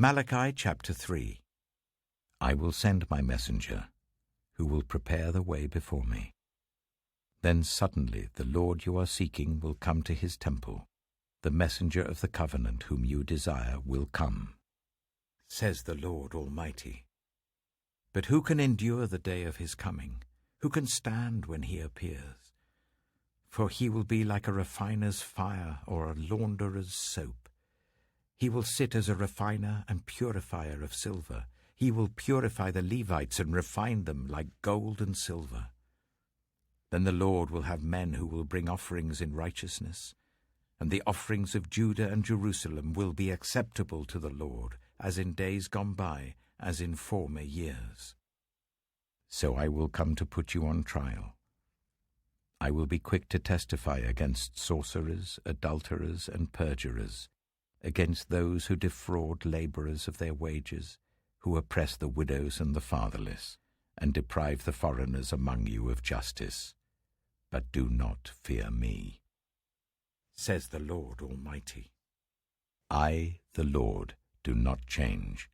Malachi chapter 3. I will send my messenger, who will prepare the way before me. Then suddenly the Lord you are seeking will come to his temple. The messenger of the covenant whom you desire will come, says the Lord Almighty. But who can endure the day of his coming? Who can stand when he appears? For he will be like a refiner's fire or a launderer's soap. He will sit as a refiner and purifier of silver. He will purify the Levites and refine them like gold and silver. Then the Lord will have men who will bring offerings in righteousness, and the offerings of Judah and Jerusalem will be acceptable to the Lord, as in days gone by, as in former years. So I will come to put you on trial. I will be quick to testify against sorcerers, adulterers, and perjurers, against those who defraud laborers of their wages, who oppress the widows and the fatherless, and deprive the foreigners among you of justice. But do not fear me, says the Lord Almighty. I, the Lord, do not change.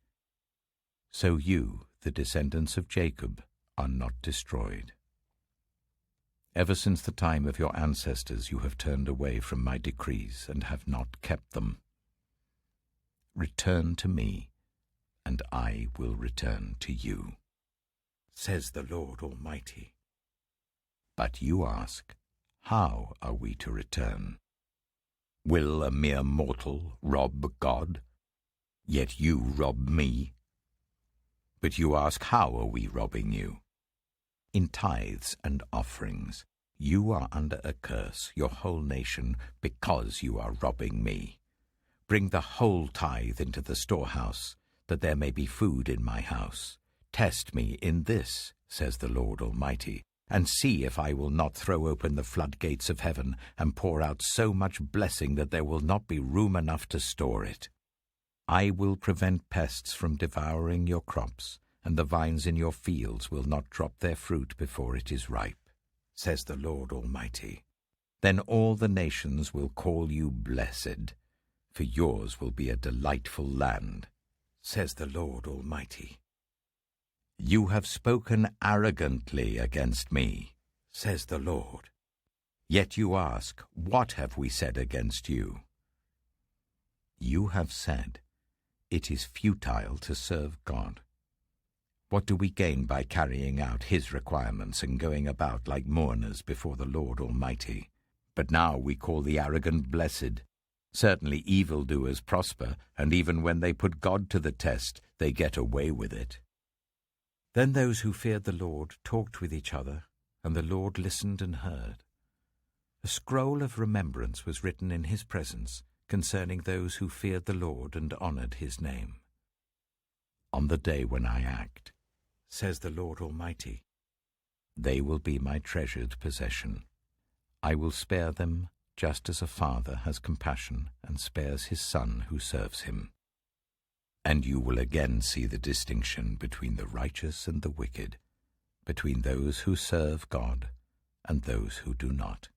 So you, the descendants of Jacob, are not destroyed. Ever since the time of your ancestors you have turned away from my decrees and have not kept them. Return to me, and I will return to you, says the Lord Almighty. But you ask, how are we to return? Will a mere mortal rob God? Yet you rob me. But you ask, how are we robbing you? In tithes and offerings. You are under a curse, your whole nation, because you are robbing me. Bring the whole tithe into the storehouse, that there may be food in my house. Test me in this, says the Lord Almighty, and see if I will not throw open the floodgates of heaven and pour out so much blessing that there will not be room enough to store it. I will prevent pests from devouring your crops, and the vines in your fields will not drop their fruit before it is ripe, says the Lord Almighty. Then all the nations will call you blessed, for yours will be a delightful land, says the Lord Almighty. You have spoken arrogantly against me, says the Lord. Yet you ask, what have we said against you? You have said, it is futile to serve God. What do we gain by carrying out his requirements and going about like mourners before the Lord Almighty? But now we call the arrogant blessed. Certainly evildoers prosper, and even when they put God to the test, they get away with it. Then those who feared the Lord talked with each other, and the Lord listened and heard. A scroll of remembrance was written in his presence concerning those who feared the Lord and honored his name. On the day when I act, says the Lord Almighty, they will be my treasured possession. I will spare them just as a father has compassion and spares his son who serves him. And you will again see the distinction between the righteous and the wicked, between those who serve God and those who do not.